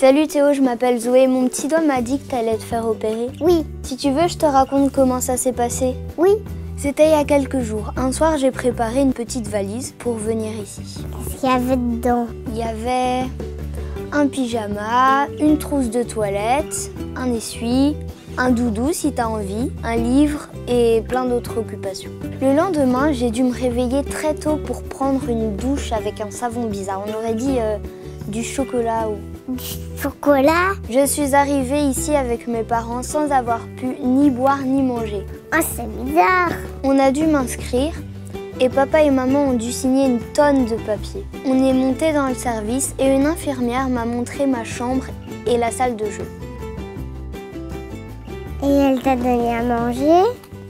Salut Théo, je m'appelle Zoé. Mon petit doigt m'a dit que t'allais te faire opérer. Oui. Si tu veux, je te raconte comment ça s'est passé. Oui. C'était il y a quelques jours. Un soir, j'ai préparé une petite valise pour venir ici. Qu'est-ce qu'il y avait dedans? Il y avait un pyjama, une trousse de toilette, un essuie, un doudou si t'as envie, un livre et plein d'autres occupations. Le lendemain, j'ai dû me réveiller très tôt pour prendre une douche avec un savon bizarre. On aurait dit du chocolat ou... Du chocolat? Je suis arrivée ici avec mes parents sans avoir pu ni boire ni manger. Oh, c'est bizarre. On a dû m'inscrire et papa et maman ont dû signer une tonne de papiers. On est monté dans le service et une infirmière m'a montré ma chambre et la salle de jeu. Et elle t'a donné à manger?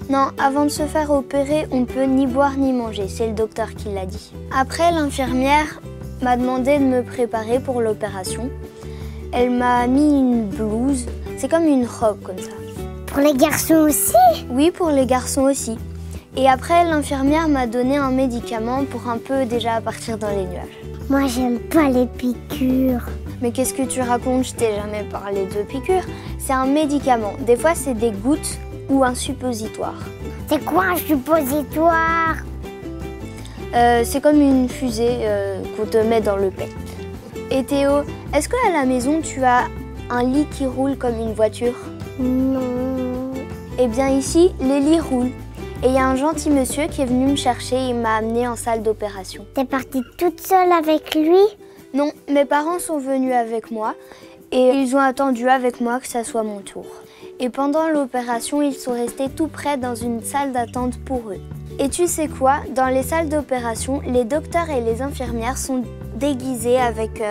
Non, avant de se faire opérer, on peut ni boire ni manger, c'est le docteur qui l'a dit. Après, l'infirmière m'a demandé de me préparer pour l'opération. Elle m'a mis une blouse, c'est comme une robe comme ça. Pour les garçons aussi? Oui, pour les garçons aussi. Et après, l'infirmière m'a donné un médicament pour un peu déjà partir dans les nuages. Moi, j'aime pas les piqûres. Mais qu'est-ce que tu racontes? Je t'ai jamais parlé de piqûres. C'est un médicament. Des fois, c'est des gouttes ou un suppositoire. C'est quoi un suppositoire? C'est comme une fusée qu'on te met dans le pet. Et Théo, est-ce qu'à la maison, tu as un lit qui roule comme une voiture? Non. Eh bien ici, les lits roulent. Et il y a un gentil monsieur qui est venu me chercher et m'a amené en salle d'opération. T'es partie toute seule avec lui? Non, mes parents sont venus avec moi et ils ont attendu avec moi que ça soit mon tour. Et pendant l'opération, ils sont restés tout près dans une salle d'attente pour eux. Et tu sais quoi? Dans les salles d'opération, les docteurs et les infirmières sont déguisés avec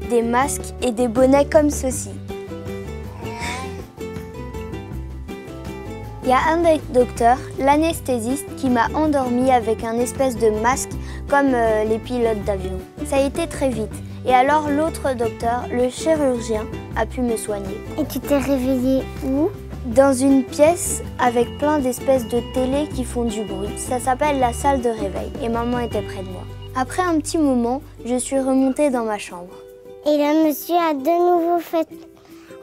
des masques et des bonnets comme ceci. Il y a un des docteurs, l'anesthésiste, qui m'a endormie avec un espèce de masque comme les pilotes d'avion. Ça a été très vite. Et alors l'autre docteur, le chirurgien, a pu me soigner. Et tu t'es réveillée où? Dans une pièce avec plein d'espèces de télé qui font du bruit. Ça s'appelle la salle de réveil et maman était près de moi. Après un petit moment, je suis remontée dans ma chambre. Et le monsieur a de nouveau fait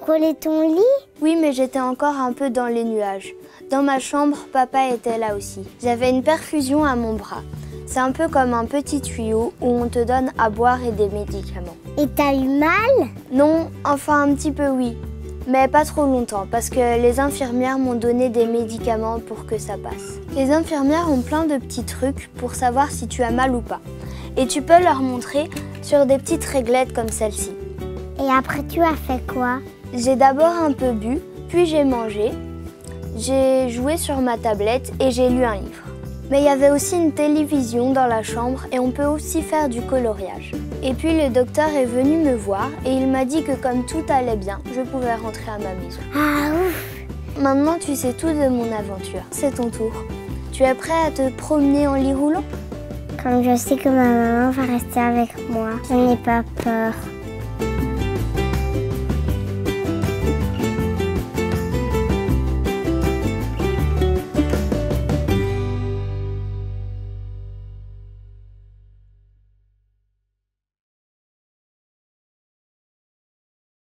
rouler ton lit? Oui, mais j'étais encore un peu dans les nuages. Dans ma chambre, papa était là aussi. J'avais une perfusion à mon bras. C'est un peu comme un petit tuyau où on te donne à boire et des médicaments. Et t'as eu mal? Non, enfin un petit peu oui. Mais pas trop longtemps, parce que les infirmières m'ont donné des médicaments pour que ça passe. Les infirmières ont plein de petits trucs pour savoir si tu as mal ou pas. Et tu peux leur montrer sur des petites réglettes comme celle-ci. Et après, tu as fait quoi? J'ai d'abord un peu bu, puis j'ai mangé. J'ai joué sur ma tablette et j'ai lu un livre. Mais il y avait aussi une télévision dans la chambre et on peut aussi faire du coloriage. Et puis le docteur est venu me voir et il m'a dit que comme tout allait bien, je pouvais rentrer à ma maison. Ah ouf! Maintenant tu sais tout de mon aventure. C'est ton tour. Tu es prêt à te promener en lit roulant? Comme je sais que ma maman va rester avec moi, je n'ai pas peur.